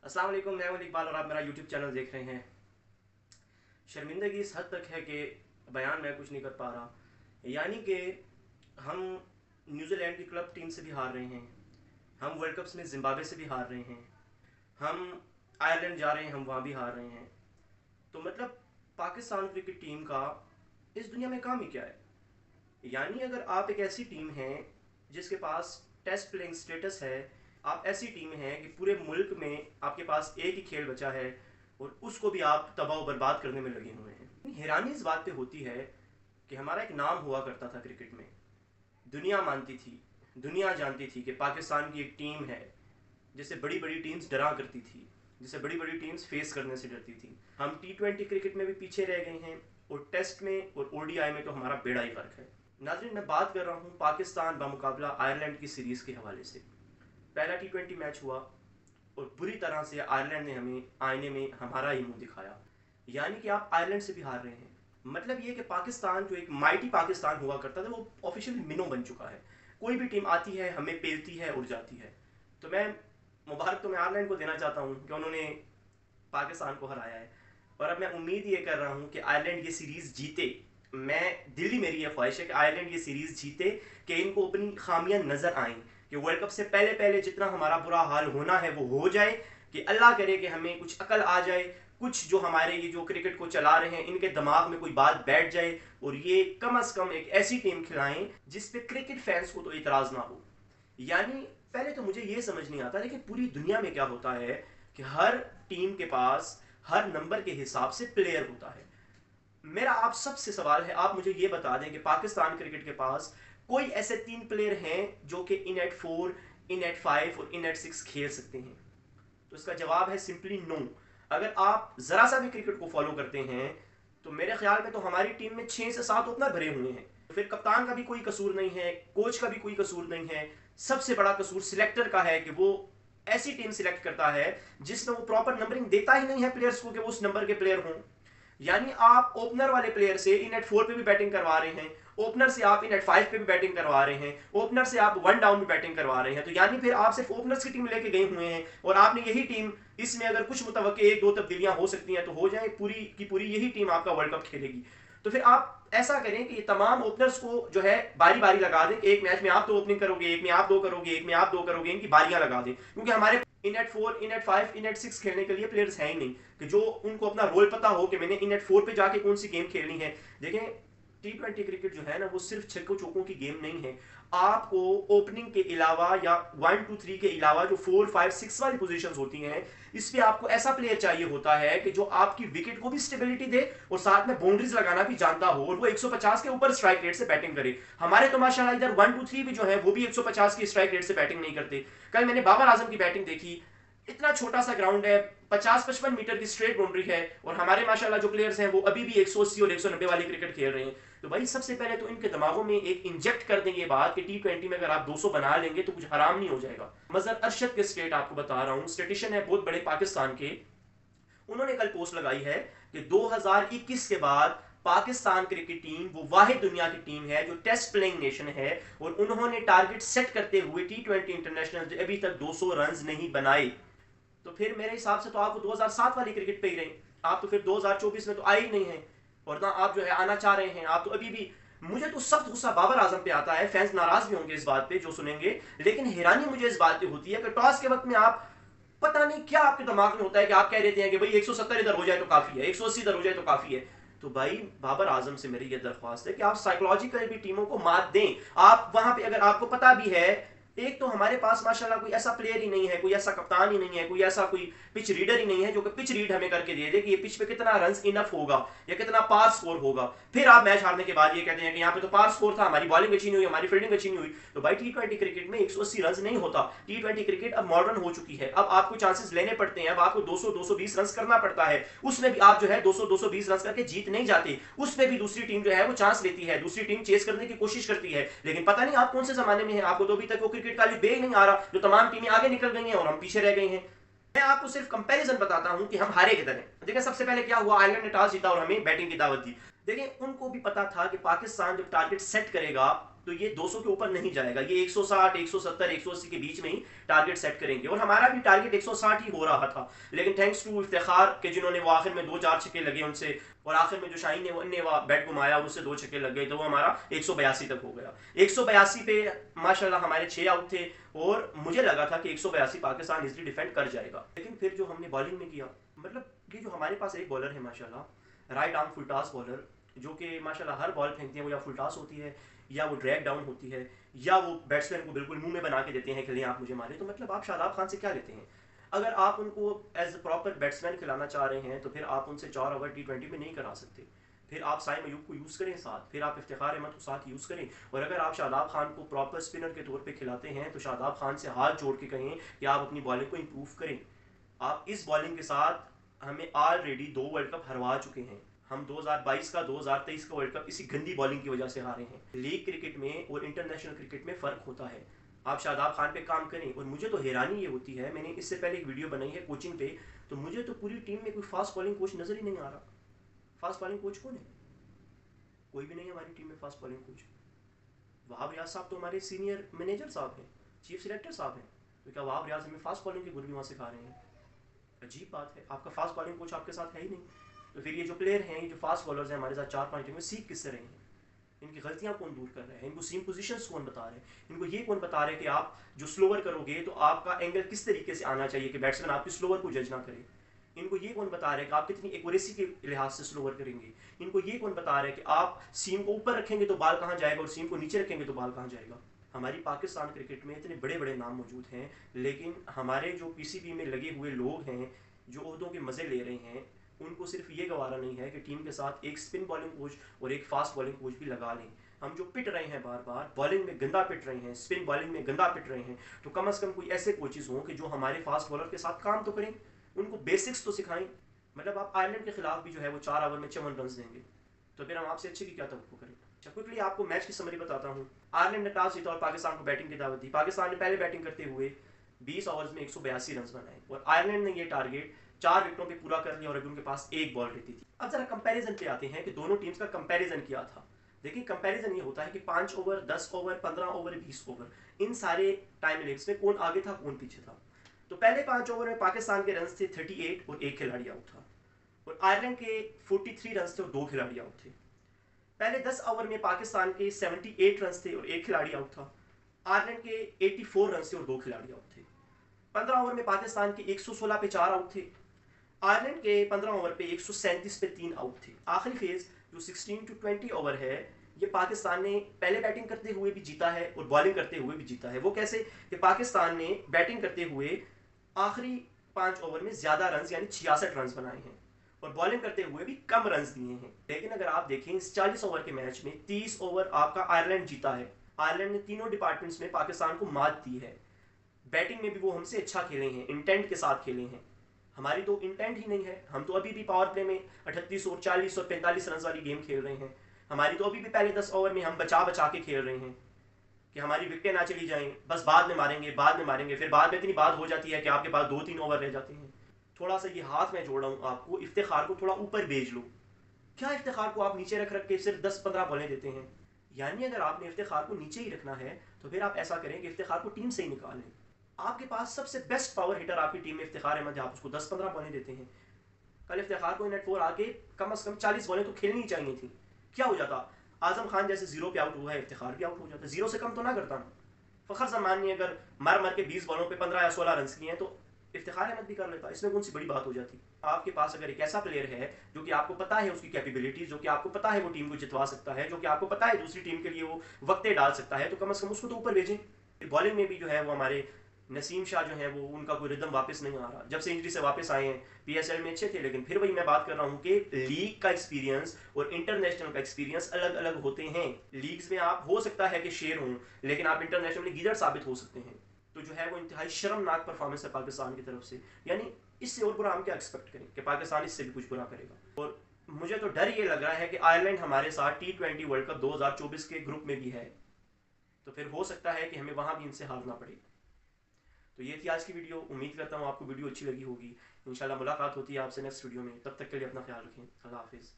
अस्सलाम वालेकुम, मैं हूं इकबाल और आप मेरा यूट्यूब चैनल देख रहे हैं। शर्मिंदगी इस हद तक है कि बयान मैं कुछ नहीं कर पा रहा। यानी कि हम न्यूजीलैंड की क्लब टीम से भी हार रहे हैं, हम वर्ल्ड कप्स में जिम्बाब्वे से भी हार रहे हैं, हम आयरलैंड जा रहे हैं, हम वहाँ भी हार रहे हैं। तो मतलब पाकिस्तान क्रिकेट टीम का इस दुनिया में काम ही क्या है? यानी अगर आप एक ऐसी टीम है जिसके पास टेस्ट प्लेइंग स्टेटस है, आप ऐसी टीम है कि पूरे मुल्क में आपके पास एक ही खेल बचा है और उसको भी आप तबाह व बर्बाद करने में लगे हुए हैं। हैरानी इस बात पे होती है कि हमारा एक नाम हुआ करता था क्रिकेट में, दुनिया मानती थी, दुनिया जानती थी कि पाकिस्तान की एक टीम है जिसे बड़ी बड़ी टीम्स डरा करती थी, जिसे बड़ी बड़ी टीम्स फेस करने से डरती थी। हम T20 क्रिकेट में भी पीछे रह गए हैं और टेस्ट में और ODI में तो हमारा बेड़ा ही फर्क है। नाज़रीन, मैं बात कर रहा हूँ पाकिस्तान बामुकाबला आयरलैंड की सीरीज के हवाले से। पहला T20 मैच हुआ और बुरी तरह से आयरलैंड ने हमें आईने में हमारा ही मुंह दिखाया। यानी कि आप आयरलैंड से भी हार रहे हैं। मतलब ये कि पाकिस्तान जो एक माइटी पाकिस्तान हुआ करता था वो ऑफिशियली मिनो बन चुका है। कोई भी टीम आती है, हमें पेलती है, उड़ जाती है। तो मैं मुबारक तो मैं आयरलैंड को देना चाहता हूँ कि उन्होंने पाकिस्तान को हराया है, और अब मैं उम्मीद ये कर रहा हूँ कि आयरलैंड ये सीरीज जीते। दिल्ली मेरी ये ख्वाहिश है कि आयरलैंड ये सीरीज जीते, कि इनको अपनी खामियां नजर आएं, कि वर्ल्ड कप से पहले पहले जितना हमारा बुरा हाल होना है वो हो जाए, कि अल्लाह करे कि हमें कुछ अकल आ जाए, कुछ जो हमारे ये जो क्रिकेट को चला रहे हैं इनके दिमाग में कोई बात बैठ जाए और ये कम अज कम एक ऐसी टीम खिलाएं जिसपे क्रिकेट फैंस को तो इतराज ना हो। यानी पहले तो मुझे ये समझ नहीं आता, लेकिन पूरी दुनिया में क्या होता है कि हर टीम के पास हर नंबर के हिसाब से प्लेयर होता है। मेरा आप सबसे सवाल है, आप मुझे ये बता दें कि पाकिस्तान क्रिकेट के पास कोई ऐसे 3 प्लेयर हैं जो कि इन एट 4, इन एट 5 और इन एट 6 खेल सकते हैं? तो इसका जवाब है सिंपली नो। अगर आप जरा सा भी क्रिकेट को फॉलो करते हैं तो मेरे ख्याल में तो हमारी टीम में 6 से 7 ओपनर भरे हुए हैं। फिर कप्तान का भी कोई कसूर नहीं है, कोच का भी कोई कसूर नहीं है। सबसे बड़ा कसूर सिलेक्टर का है कि वो ऐसी टीम सिलेक्ट करता है जिसमें वो प्रॉपर नंबरिंग देता ही नहीं है प्लेयर्स को कि वो उस नंबर के प्लेयर हों। यानी आप ओपनर वाले प्लेयर से इन एट 4 पे भी बैटिंग करवा रहे हैं, ओपनर से आप इन एट 5 पे भी बैटिंग करवा रहे हैं, ओपनर से आप 1 डाउन में बैटिंग करवा रहे हैं। तो यानी फिर आप सिर्फ ओपनर्स की टीम लेके गए हुए हैं, और आपने यही टीम, इसमें अगर कुछ मुतवक्के 1-2 तब्दीलियां हो सकती हैं तो हो जाए, पूरी की पूरी यही टीम आपका वर्ल्ड कप खेलेगी। तो फिर आप ऐसा करें कि ये तमाम ओपनर्स को जो है बारी बारी लगा दें। एक मैच में आप 2 ओपनिंग करोगे, एक में आप 2 करोगे, एक में आप 2 करोगे, इनकी बारियां लगा दें। क्योंकि हमारे इन एट 4, इन एट 5, इन एट 6 खेलने के लिए प्लेयर्स हैं ही नहीं कि जो उनको अपना रोल पता हो कि मैंने इन एट 4 पे जाके कौन सी गेम खेलनी है। देखें, T20 क्रिकेट जो है ना वो सिर्फ छक्कों चौकों की गेम नहीं है। आपको ओपनिंग के अलावा या 1-2-3 के अलावा जो 4-5-6 वाली पोजीशंस होती हैं, इस पे आपको ऐसा प्लेयर चाहिए होता है कि जो आपकी विकेट को भी स्टेबिलिटी दे और साथ में बाउंड्रीज लगाना भी जानता हो, और वो 150 के ऊपर स्ट्राइक रेट से बैटिंग करे। हमारे तो माशाल्लाह इधर 1-2-3 भी जो है वो भी 150 की स्ट्राइक रेट से बैटिंग नहीं करते। कल मैंने बाबर आजम की बैटिंग देखी, इतना छोटा सा ग्राउंड है, 50-55 मीटर की स्ट्रेट बाउंड्री है, और हमारे माशाल्लाह जो प्लेयर्स हैं वो अभी भी 180 और 190 वाली क्रिकेट खेल रहे हैं। तो भाई सबसे पहले तो इनके दिमागों में एक इंजेक्ट कर दें ये बात कि T20 में अगर आप 200 बना लेंगे तो कुछ हराम नहीं हो जाएगा। मजहर अरशद के स्टेट आपको बता रहा हूँ, स्टेटिशियन है बहुत बड़े पाकिस्तान के, उन्होंने कल पोस्ट लगाई है कि 2021 के बाद पाकिस्तान क्रिकेट टीम वो वाहिद दुनिया की टीम है जो टेस्ट प्लेइंग नेशन है, और उन्होंने टारगेट सेट करते हुए T20 इंटरनेशनल अभी तक 200 रन नहीं बनाए। तो फिर मेरे हिसाब से तो आप 2007 वाली क्रिकेट पे ही रहे, आप तो फिर 2024 में तो आए ही नहीं है, और ना आप जो है आना चाह रहे हैं। आप तो अभी भी, मुझे तो सख्त गुस्सा बाबर आजम पे आता है, फैंस नाराज भी होंगे इस बात पे जो सुनेंगे, लेकिन हैरानी मुझे इस बात पे होती है कि टॉस के वक्त में आप, पता नहीं क्या आपके दिमाग में होता है कि आप कह देते हैं कि भाई 170 इधर हो जाए तो काफी है, 180 इधर हो जाए तो काफी है। तो भाई बाबर आजम से मेरी ये दरख्वास्त है कि आप साइकोलॉजिकल भी टीमों को मात दें। आप वहां पे अगर आपको पता भी है, एक तो हमारे पास माशाल्लाह कोई ऐसा प्लेयर ही नहीं है, कोई ऐसा कप्तान ही नहीं है, कोई ऐसा कोई पिच रीडर ही नहीं है जो कि पिच रीड हमें करके दे दे कि ये पिच पे कितना रन इनफ होगा या कितना पार स्कोर होगा। फिर आप मैच हारने के बाद ये कहते हैं कि यहाँ पे तो पार स्कोर था, हमारी बॉलिंग अच्छी नहीं हुई, हमारी फील्डिंग अच्छी नहीं हुई। तो भाई T20 क्रिकेट में 180 रन नहीं होता। T20 क्रिकेट अब मॉडर्न हो चुकी है, अब आपको चांसेस लेने पड़ते हैं, अब आपको 200-220 रन करना पड़ता है। उसमें भी आप जो है 200-220 रन करके जीत नहीं जाते, उसमें भी दूसरी टीम जो है वो चांस लेती है, दूसरी टीम चेस करने की कोशिश करती है। लेकिन पता नहीं आप कौन से जमाने में हैं, आपको तो अभी तक वो क्रिकेट का बे नहीं आ रहा, जो तमाम टीमें आगे निकल गई हैं और हम पीछे रह गए हैं। मैं आपको सिर्फ कंपैरिजन बताता हूं कि हम हारे किधर हैं। देखिए सबसे पहले क्या हुआ, आयरलैंड ने टॉस जीता और हमें बैटिंग की दावत दी। देखिए उनको भी पता था कि पाकिस्तान जब टारगेट सेट करेगा तो ये 200 के ऊपर नहीं जाएगा, ये 160, 170, 180 के बीच में ही टारगेट सेट करेंगे। और हमारा भी टारगेट 160 ही हो रहा था, लेकिन थैंक्स टू इफ्तिखार के जिन्होंने वो आखिर में 2-4 छक्के लगे उनसे, और आखिर में जो शाहीन ने वो बैट घुमाया और उससे 2 छक्के लग गए, तो वो हमारा 182 तक हो गया। 182 पे माशाल्लाह हमारे 6 आउट थे और मुझे लगा था कि 182 पाकिस्तान इजीली डिफेंड कर जाएगा। लेकिन फिर जो हमने बॉलिंग में किया, मतलब ये जो हमारे पास एक बॉलर है माशाल्लाह, right arm full toss bowler, जो कि माशाल्लाह हर बॉल फेंकती है वो या फुल टॉस होती है या वो ड्रैग डाउन होती है या वो बैट्समैन को बिल्कुल मुंह में बना के देते हैं कि ले आप मुझे मारे। तो मतलब आप शादाब खान से क्या लेते हैं? अगर आप उनको एज प्रॉपर बैट्समैन खिलाना चाह रहे हैं तो फिर आप उनसे 4 ओवर T20 में नहीं करा सकते। फिर आप साइम अयूब को यूज़ करें साथ, फिर आप इफ्तिखार अहमद को साथ यूज़ करें। और अगर आप शादाब खान को प्रॉपर स्पिनर के तौर पे खिलाते हैं तो शादाब खान से हाथ जोड़ के कहें कि आप अपनी बॉलिंग को इम्प्रूव करें। आप इस बॉलिंग के साथ हमें ऑलरेडी 2 वर्ल्ड कप हरवा चुके हैं। हम 2022 का 2023 का वर्ल्ड कप इसी गंदी बॉलिंग की वजह से हारे हैं। लीग क्रिकेट में और इंटरनेशनल क्रिकेट में फ़र्क होता है। आप शादाब खान पे काम करें। और मुझे तो हैरानी ये होती है, मैंने इससे पहले एक वीडियो बनाई है कोचिंग पे, तो मुझे तो पूरी टीम में कोई फास्ट बॉलिंग कोच नज़र ही नहीं आ रहा। फास्ट बॉलिंग कोच कौन है? कोई भी नहीं है हमारी टीम में fast bowling coach. Wahab Riaz साहब तो हमारे सीनियर मैनेजर साहब हैं, चीफ सिलेक्टर साहब हैं, तो क्या वहाब रियाज हमें फास्ट बॉलिंग के गुर भी वहाँ सिखा रहे हैं? अजीब बात है, आपका फास्ट बॉलिंग कोच आपके साथ है ही नहीं। तो फिर ये जो प्लेयर हैं, ये जो फास्ट बॉलर्स हैं हमारे साथ 4-5 टीम में, सीख किससे रहे हैं? इनकी गलतियां कौन दूर कर रहे हैं? इनको सीम पोजीशंस कौन बता रहे हैं? इनको ये कौन बता रहे हैं कि आप जो स्लोवर करोगे तो आपका एंगल किस तरीके से आना चाहिए कि बैट्समैन आपकी स्लोवर को जज ना करे? इनको ये कौन बता रहे हैं कि आप कितनी एक्यूरेसी के लिहाज से स्लोवर करेंगे? इनको ये कौन बता रहे हैं कि आप सीम को ऊपर रखेंगे तो बाल कहाँ जाएगा और सीम को नीचे रखेंगे तो बाल कहाँ जाएगा? हमारी पाकिस्तान क्रिकेट में इतने बड़े बड़े नाम मौजूद हैं, लेकिन हमारे जो पीसीबी में लगे हुए लोग हैं जो ओहदों के मज़े ले रहे हैं, उनको सिर्फ ये गवारा नहीं है कि टीम के साथ एक स्पिन बॉलिंग कोच और एक फास्ट बॉलिंग कोच भी लगा लें। हम जो पिट रहे हैं बार बार, बॉलिंग में गंदा पिट रहे हैं, स्पिन बॉलिंग में गंदा पिट रहे हैं, तो कम से कम कोई ऐसे कोचेज हों कि जो हमारे फास्ट बॉलर के साथ काम तो करें, उनको बेसिक्स तो सिखाएं। मतलब आप आयरलैंड के खिलाफ भी जो है वो 4 ओवर में 54 रन देंगे, तो फिर हम आपसे अच्छे की क्या तवक्को करें? अच्छा, क्विकली आपको मैच की समरी बताता हूँ। आयरलैंड ने टॉस जीता और पाकिस्तान को बैटिंग की दावत दी। पाकिस्तान ने पहले बैटिंग करते हुए 20 ओवर्स में 182 रन बनाए और आयरलैंड ने ये टारगेट 4 विकेटों पे पूरा कर लिया और अभी उनके पास एक बॉल रहती थी। अब जरा कंपैरिजन पे आते हैं कि दोनों टीम्स का कंपैरिजन किया था। देखिए, कंपैरिजन ये होता है कि 5 ओवर, 10 ओवर, 15 ओवर, 20 ओवर, इन सारे टाइम लिमिट्स में कौन आगे था कौन पीछे था। तो पहले 5 ओवर में पाकिस्तान के रन थे 38 और एक खिलाड़ी आउट था, और आयरलैंड के 43 रन थे और 2 खिलाड़ी आउट थे। पहले 10 ओवर में पाकिस्तान के 78 रन थे और एक खिलाड़ी आउट था। आयरलैंड के 84 रन थे और 2 खिलाड़ी आउट थे। 15 ओवर में पाकिस्तान के 116 पे 4 आउट थे। आयरलैंड के 15 ओवर पे 137 पे 3 आउट थे। आखिरी फेज जो 16 टू 20 ओवर है, ये पाकिस्तान ने पहले बैटिंग करते हुए भी जीता है और बॉलिंग करते हुए भी जीता है। वो कैसे कि पाकिस्तान ने बैटिंग करते हुए आखिरी 5 ओवर में ज्यादा रन यानी 66 रन बनाए हैं और बॉलिंग करते हुए भी कम रन दिए हैं। लेकिन अगर आप देखें इस 40 ओवर के मैच में 30 ओवर आपका आयरलैंड जीता है। आयरलैंड ने तीनों डिपार्टमेंट्स में पाकिस्तान को मात दी है। बैटिंग में भी वो हमसे अच्छा खेले हैं, इंटेंट के साथ खेले हैं। हमारी तो इंटेंट ही नहीं है। हम तो अभी भी पावर प्ले में 38 और 40 और 45 रन वाली गेम खेल रहे हैं। हमारी तो अभी भी पहले 10 ओवर में हम बचा बचा के खेल रहे हैं कि हमारी विकेटें ना चली जाएं, बस बाद में मारेंगे, बाद में मारेंगे। फिर बाद में इतनी बात हो जाती है कि आपके पास 2-3 ओवर रह जाते हैं। थोड़ा सा ये हाथ में जोड़ रहा हूँ आपको, इफ्तिखार को थोड़ा ऊपर भेज लो। क्या इफ्तिखार को आप नीचे रख रख के सिर्फ 10-15 बॉलें देते हैं? यानी अगर आपने इफ्तिखार को नीचे ही रखना है तो फिर आप ऐसा करें कि इफ्तिखार को टीम से ही निकालें। आपके पास सबसे बेस्ट पावर हिटर आपकी टीम में इफ्तिखार अहमद है, आप उसको 10-15 बॉलें देते हैं। कल इफ्तिखार को नेट 4 आके कम से कम 40 बॉलें तो खेलनी चाहिए थी। क्या हो जाता? आजम खान जैसे 0 पे आउट हुआ है, इफ्तिखार भी आउट हो जाता। 0 से कम तो ना करता ना। फखर जमान ने अगर मर मर के 20 बॉलों पे 15 या 16 रन किए हैं तो इफ्तिखार अहमद भी कर लेता। इसमें कौन सी बड़ी बात हो जाती? आपके पास अगर एक ऐसा प्लेयर है जो कि आपको पता है उसकी कैपेबिलिटीज, जो कि आपको पता है वो टीम को जितवा सकता है, जो कि आपको पता है दूसरी टीम के लिए वो वक्ते डाल सकता है, तो कम से कम उसको तो ऊपर भेजें। बॉलिंग में भी जो है वो हमारे नसीम शाह जो है वो उनका कोई रिदम वापस नहीं आ रहा। जब से इंजरी से वापस आए हैं, पीएसएल में अच्छे थे, लेकिन फिर वही मैं बात कर रहा हूँ कि लीग का एक्सपीरियंस और इंटरनेशनल का एक्सपीरियंस अलग अलग होते हैं। लीग्स में आप हो सकता है कि शेर हों, लेकिन आप इंटरनेशनल में गीदड़ साबित हो सकते हैं। तो जो है वो इंतहाई शर्मनाक परफॉर्मेंस है पाकिस्तान की तरफ से। यानी इससे और बुरा हम क्या एक्सपेक्ट करें कि पाकिस्तान इससे भी कुछ बुरा करेगा। और मुझे तो डर ये लग रहा है कि आयरलैंड हमारे साथ T20 वर्ल्ड कप 2024 के ग्रुप में भी है, तो फिर हो सकता है कि हमें वहां भी इनसे हारना पड़े। तो ये थी आज की वीडियो। उम्मीद करता हूँ आपको वीडियो अच्छी लगी होगी। इंशाल्लाह मुलाकात होती है आपसे नेक्स्ट वीडियो में। तब तक के लिए अपना ख्याल रखें। अल्लाह हाफिज़।